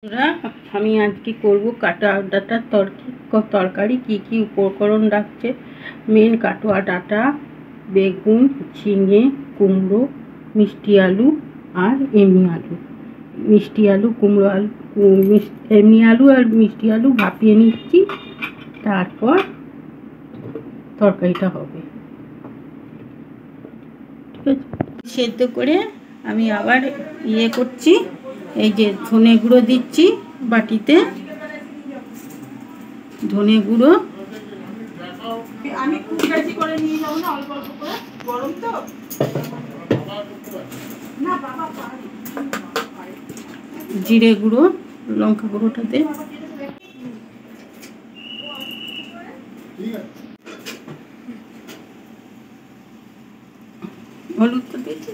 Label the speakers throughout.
Speaker 1: বন্ধুরা, আমি আজকে করব কাটোয়া ডাঁটার তরকারি। কি উপকরণ লাগছে? মেন কাটোয়া ডাঁটা, বেগুন, ঝিঙে, কুমড়ো, মিষ্টি আলু আর এমনি আলু। মিষ্টি আলু, কুমড়ো আলু, এমনি আলু আর মিষ্টি আলু ভাপিয়ে নিচ্ছি, তারপর তরকারিটা হবে। ঠিক আছে, সেদ্ধ করে আমি আবার করছি। এই যে ধনে গুঁড়ো দিচ্ছি বাটিতে, ধনে গুঁড়ো। আমি খুব বেশি করে নিয়ে যাবো না, অল্প অল্প করে, গরম তো না বাবা। জিরে গুঁড়ো, লঙ্কা গুঁড়োটাতে হলুদ তো দিয়েছি।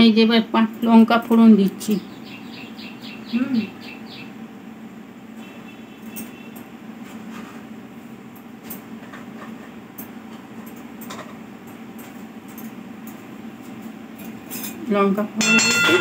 Speaker 1: এই যে এবার 5 লঙ্কা ফোড়ন দিচ্ছি। লঙ্কা ফোড়ন দিচ্ছি।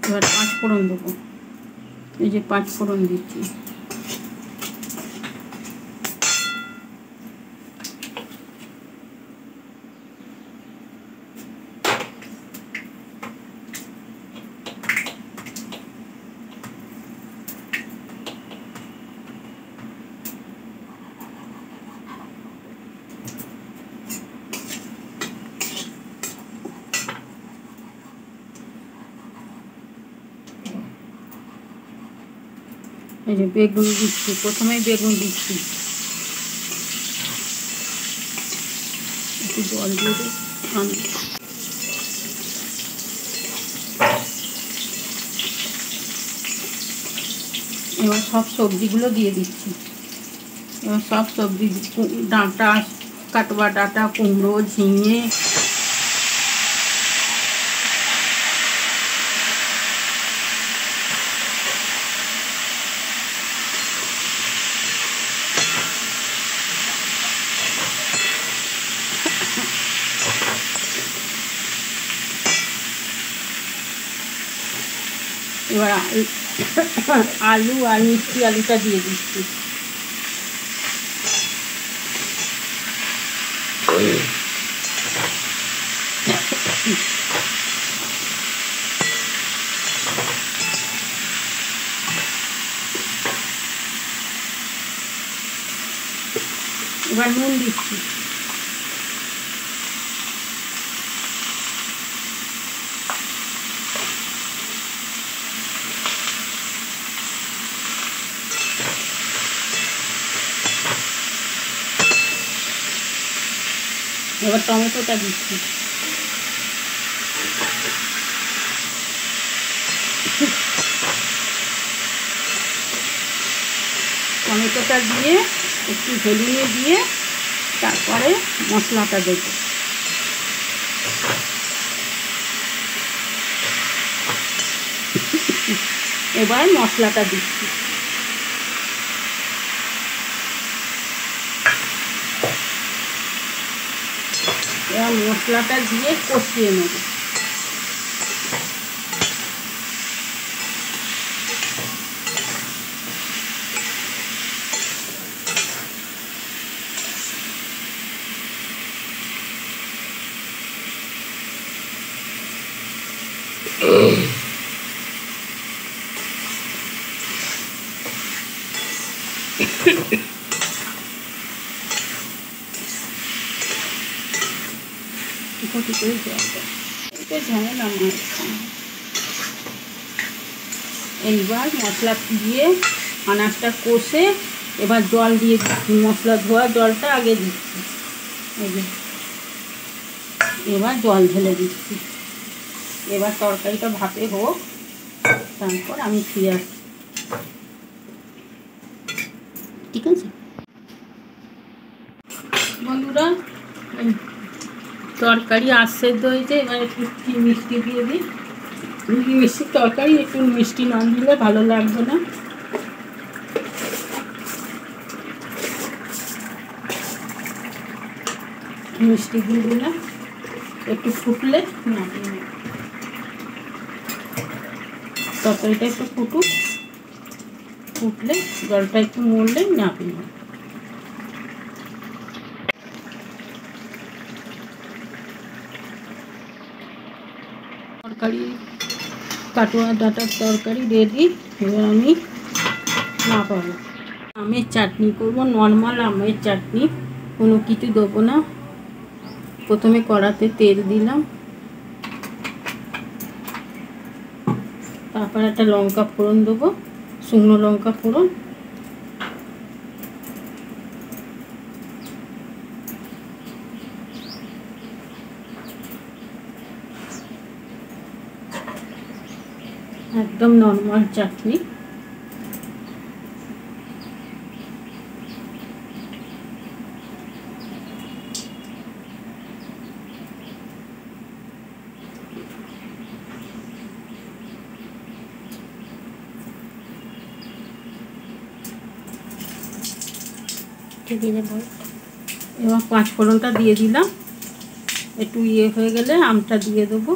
Speaker 1: এবার 5 ফোড়ন দেবো। এই যে 5 ফোড়ন দিচ্ছি। এই যে বেগুন দিচ্ছি, প্রথমেই বেগুন দিচ্ছি। একটু জল দিয়ে দিই। এবার সব সবজিগুলো দিয়ে দিচ্ছি। এবার সব সবজি, ডাঁটা, কাটোয়া ডাঁটা, কুমড়ো, ঝিঙে, এবার আলু আর মিষ্টি আলুটা দিয়ে দিচ্ছি। এবার নুন দিচ্ছি। এবার টমেটোটা দিচ্ছি। টমেটোটা দিয়ে একটু ভেলিয়ে দিয়ে তারপরে মশলাটা দেবো। এবার মশলাটা দিচ্ছি। এবার মশলাটা দিয়ে কষিয়ে নেব। ঝামেলা আমার। এইবার মশলা দিয়ে আনাজটা কষে এবার জল দিয়ে দিচ্ছি। মশলা ধোয়া জলটা আগে দিচ্ছি। এবার জল ঢেলে দিচ্ছি। এবার তরকারিটা ভাপে হোক, তারপর আমি ফিরে আসছি, ঠিক আছে বন্ধুরা। তরকারি সেদ্ধ হয়েছে, এবার একটু মিষ্টি দিয়ে দিই। মিষ্টির তরকারি একটু মিষ্টি না দিলে ভালো লাগবে না। মিষ্টি দিয়ে দিলাম, একটু ফুটলে নামিয়ে নেব। তরকারিটা একটু ফুটলে জলটা একটু মরলে নামিয়ে নেব। তরকারি কাটোয়া ডাঁটার তরকারি রেডি। এবার আমি নামাবো। আমের চাটনি করব, নর্মাল আমের চাটনি, কোনো কিছু দেবো না। প্রথমে কড়াতে তেল দিলাম, তারপর একটা লঙ্কা ফোড়ন দেবো, শুকনো লঙ্কা ফোড়ন। একদম নর্মাল চাটনি। এবার পাঁচ ফোড়নটা দিয়ে দিলাম, একটু হয়ে গেলে আমটা দিয়ে দেবো।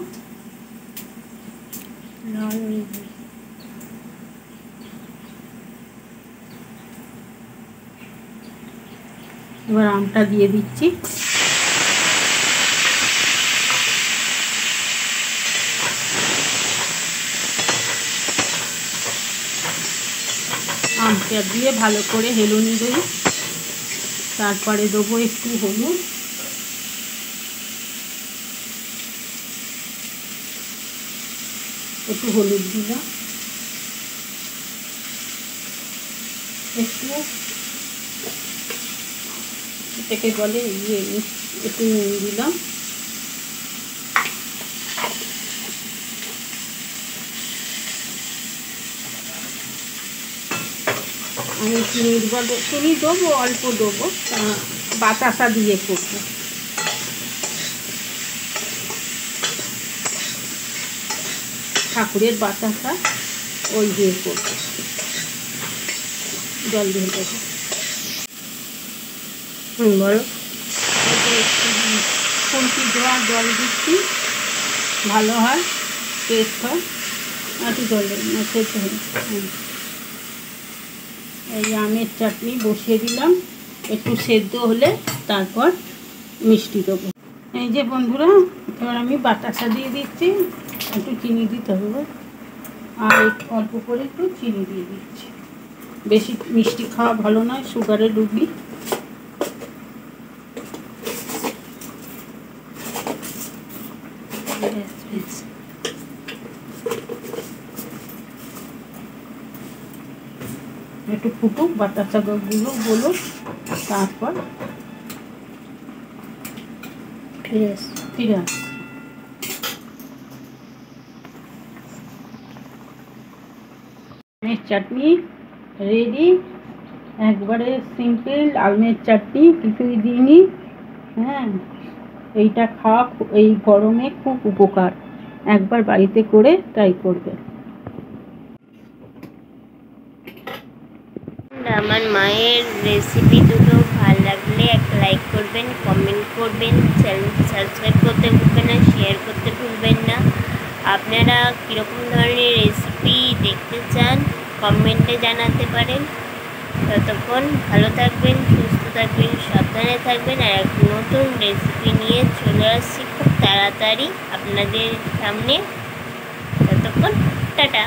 Speaker 1: এবার আমটা দিয়ে দিচ্ছি। আমটা দিয়ে ভালো করে হেলুনি দেবো, তারপরে দেবো একটু হলুদ, দিলাম, একটু এটাকে বলে একটু নুন দিলাম, আমি চিনি দেবো, অল্প দেবো, বাতাসা দিয়ে করবো। ঠাকুরের বাতাসা ওই দিয়ে করবো, জল দিয়ে দেবো। বলো, খুন্তি ধোয়া জল দিচ্ছি, ভালো হয়, টেস্ট হয়। একটু জল সেদ্ধ হয়। এই আমের চাটনি বসিয়ে দিলাম, একটু সেদ্ধ হলে তারপর মিষ্টি দেবো। এই যে বন্ধুরা, এবার আমি বাতাসা দিয়ে দিচ্ছি, একটু চিনি দিতে হবে, আর অল্প করে একটু চিনি দিয়ে দিচ্ছি। বেশি মিষ্টি খাওয়া ভালো নয়, সুগারের রুগী। একটু ফুটুক, বাতাসাগুলো বলো, তারপর ফিরে আস। আমের চাটনি রেডি, একবারে সিম্পল আমের চাটনি, কিছুই দিইনি। হ্যাঁ, এইটা খাওয়া এই গরমে খুব উপকার, একবার বাড়িতে করে ট্রাই করবে।
Speaker 2: আমার মায়ের রেসিপি দুটো ভালো লাগলে একটা লাইক করবেন, কমেন্ট করবেন, চ্যানেলটি সাবস্ক্রাইব করতে ভুলবেন না, শেয়ার করতে ভুলবেন না। আপনারা কীরকম ধরনের রেসিপি দেখতে চান কমেন্টে জানাতে পারেন। ততক্ষণ ভালো থাকবেন, সুস্থ থাকবেন, সাবধানে থাকবেন। আর এক নতুন রেসিপি নিয়ে চলে আসছি খুব তাড়াতাড়ি আপনাদের সামনে। ততক্ষণ টাটা।